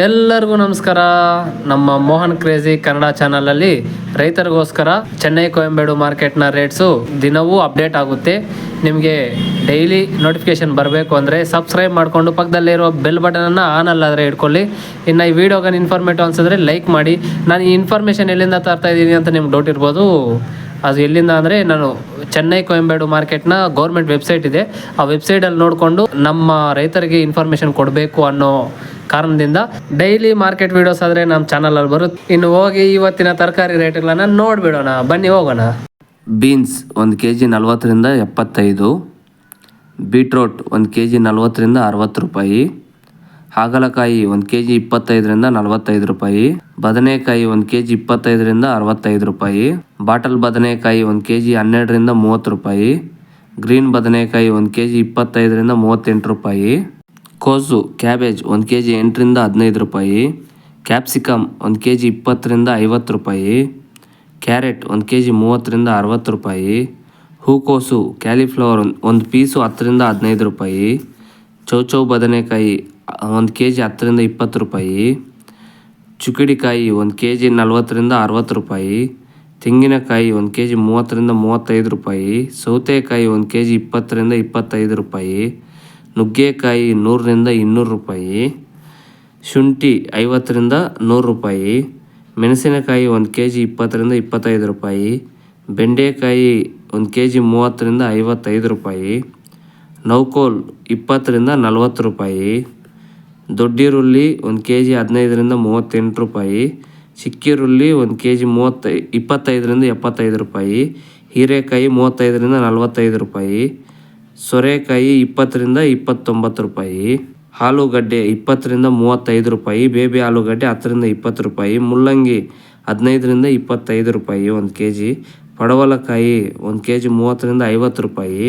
ಎಲ್ಲರಿಗೂ ನಮಸ್ಕಾರ. ನಮ್ಮ ಮೋಹನ್ ಕ್ರೇಜಿ ಕನ್ನಡ ಚಾನಲಲ್ಲಿ ರೈತರಿಗೋಸ್ಕರ ಚೆನ್ನೈ ಕೊಯಂಬೇಡು ಮಾರ್ಕೆಟ್ನ ರೇಟ್ಸು ದಿನವೂ ಅಪ್ಡೇಟ್ ಆಗುತ್ತೆ. ನಿಮಗೆ ಡೈಲಿ ನೋಟಿಫಿಕೇಶನ್ ಬರಬೇಕು ಅಂದರೆ ಸಬ್ಸ್ಕ್ರೈಬ್ ಮಾಡಿಕೊಂಡು ಪಕ್ಕದಲ್ಲಿರೋ ಬೆಲ್ ಬಟನನ್ನು ಆನ್ ಅಲ್ಲಾದರೆ ಇಟ್ಕೊಳ್ಳಿ. ಇನ್ನು ಈ ವಿಡಿಯೋಗೆ ಇನ್ಫಾರ್ಮೇಟಿವ್ ಅನಿಸಿದ್ರೆ ಲೈಕ್ ಮಾಡಿ. ನಾನು ಈ ಇನ್ಫಾರ್ಮೇಷನ್ ಎಲ್ಲಿಂದ ತರ್ತಾ ಇದ್ದೀನಿ ಅಂತ ನಿಮ್ಗೆ ಡೌಟ್ ಇರ್ಬೋದು. ಅದು ಎಲ್ಲಿಂದ ಅಂದರೆ ನಾನು ಚೆನ್ನೈ ಕೊಯಂಬೇಡು ಮಾರ್ಕೆಟ್ನ ಗೌರ್ಮೆಂಟ್ ವೆಬ್ಸೈಟ್ ಇದೆ, ಆ ವೆಬ್ಸೈಟಲ್ಲಿ ನೋಡಿಕೊಂಡು ನಮ್ಮ ರೈತರಿಗೆ ಇನ್ಫಾರ್ಮೇಷನ್ ಕೊಡಬೇಕು ಅನ್ನೋ ಕಾರಣದಿಂದ ಡೈಲಿ ಮಾರ್ಕೆಟ್ ವಿಡಿಯೋಸ್ ಆದರೆ ನಮ್ಮ ಚಾನಲಲ್ಲಿ ಬರುತ್ತೆ. ಇನ್ನು ಹೋಗಿ ಇವತ್ತಿನ ತರಕಾರಿ ರೇಟ್ಗಳನ್ನು ನೋಡಿಬಿಡೋಣ, ಬನ್ನಿ ಹೋಗೋಣ. ಬೀನ್ಸ್ 1 kg 40ರಿಂದ 75, ಬೀಟ್ರೋಟ್ 1 kg 40ರಿಂದ 60 ರೂಪಾಯಿ, ಹಾಗಲಕಾಯಿ 1 kg 25ರಿಂದ 45 ರೂಪಾಯಿ, ಬದನೆಕಾಯಿ 1 kg 25ರಿಂದ 65 ರೂಪಾಯಿ, ಬಾಟಲ್ ಬದನೆಕಾಯಿ 1 kg 12ರಿಂದ 30 ರೂಪಾಯಿ, ಗ್ರೀನ್ ಬದನೆಕಾಯಿ 1 kg 25ರಿಂದ 38 ರೂಪಾಯಿ, ಕೋಸು ಕ್ಯಾಬೇಜ್ 1 kg 8ರಿಂದ 15 ರೂಪಾಯಿ, ಕ್ಯಾಪ್ಸಿಕಮ್ 1 kg 20ರಿಂದ 50 ರೂಪಾಯಿ, ಕ್ಯಾರೆಟ್ 1 kg 30ರಿಂದ 60 ರೂಪಾಯಿ, ಹೂಕೋಸು ಕ್ಯಾಲಿಫ್ಲವರ್ 1 ಪೀಸು 10ರಿಂದ 15 ರೂಪಾಯಿ, ಚೌಚೌ ಬದನೆಕಾಯಿ 1 kg 10ರಿಂದ 20 ರೂಪಾಯಿ, ಚುಕ್ಕಿಡಿಕಾಯಿ 1 kg 40ರಿಂದ 60 ರೂಪಾಯಿ, ತೆಂಗಿನಕಾಯಿ 1 kg 30ರಿಂದ 35 ರೂಪಾಯಿ, ಸೌತೆಕಾಯಿ 1 kg 20ರಿಂದ 25 ರೂಪಾಯಿ, ನುಗ್ಗೆಕಾಯಿ 100ರಿಂದ 200 ರೂಪಾಯಿ, ಶುಂಠಿ 50ರಿಂದ 100 ರೂಪಾಯಿ, ಮೆಣಸಿನಕಾಯಿ 1 kg 20ರಿಂದ 25 ರೂಪಾಯಿ, ಬೆಂಡೆಕಾಯಿ 1 kg 30ರಿಂದ 55 ರೂಪಾಯಿ, ನೌಕೋಲ್ 20ರಿಂದ 40 ರೂಪಾಯಿ, ದೊಡ್ಡಿರುಳ್ಳಿ 1 kg 15ರಿಂದ 38 ರೂಪಾಯಿ, ಚಿಕ್ಕಿರುಳ್ಳಿ 1 kg 25ರಿಂದ 75 ರೂಪಾಯಿ, ಹೀರೆಕಾಯಿ 35ರಿಂದ 45 ರೂಪಾಯಿ, ಸೋರೆಕಾಯಿ 20ರಿಂದ 29 ರೂಪಾಯಿ, ಆಲೂಗಡ್ಡೆ 20ರಿಂದ 35 ರೂಪಾಯಿ, ಬೇಬಿ ಆಲೂಗಡ್ಡೆ 10ರಿಂದ 20 ರೂಪಾಯಿ, ಮುಲ್ಲಂಗಿ 15ರಿಂದ 25 ರೂಪಾಯಿ 1 kg, ಪಡವಲಕಾಯಿ 1 kg 30ರಿಂದ 50 ರೂಪಾಯಿ,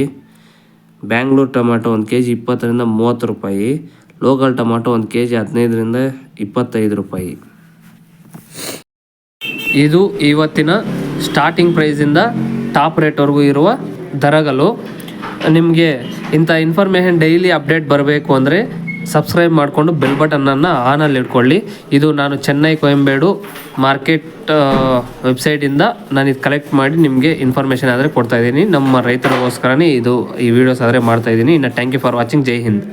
ಬ್ಯಾಂಗ್ಳೂರು ಟೊಮ್ಯಾಟೊ 1 kg 20ರಿಂದ 30 ರೂಪಾಯಿ, ಲೋಕಲ್ ಟೊಮ್ಯಾಟೊ 1 kg 15ರಿಂದ 25 ರೂಪಾಯಿ. ಇದು ಇವತ್ತಿನ ಸ್ಟಾರ್ಟಿಂಗ್ ಪ್ರೈಸಿಂದ ಟಾಪ್ ರೇಟ್ವರೆಗೂ ಇರುವ ದರಗಳು. ನಿಮಗೆ ಇಂಥ ಇನ್ಫಾರ್ಮೇಷನ್ ಡೈಲಿ ಅಪ್ಡೇಟ್ ಬರಬೇಕು ಅಂದರೆ ಸಬ್ಸ್ಕ್ರೈಬ್ ಮಾಡಿಕೊಂಡು ಬೆಲ್ ಬಟನನ್ನು ಆನಲ್ಲಿ ಇಟ್ಕೊಳ್ಳಿ. ಇದು ನಾನು ಚೆನ್ನೈ ಕೊಯಂಬೇಡು ಮಾರ್ಕೆಟ್ ವೆಬ್ಸೈಟಿಂದ ನಾನು ಇದು ಕಲೆಕ್ಟ್ ಮಾಡಿ ನಿಮಗೆ ಇನ್ಫಾರ್ಮೇಷನ್ ಆದರೆ ಕೊಡ್ತಾಯಿದ್ದೀನಿ. ನಮ್ಮ ರೈತರಿಗೋಸ್ಕರನೇ ಈ ವಿಡಿಯೋಸ್ ಆದರೆ ಮಾಡ್ತಾಯಿದ್ದೀನಿ. ಇನ್ನು ಥ್ಯಾಂಕ್ ಯು ಫಾರ್ ವಾಚಿಂಗ್. ಜೈ ಹಿಂದ್.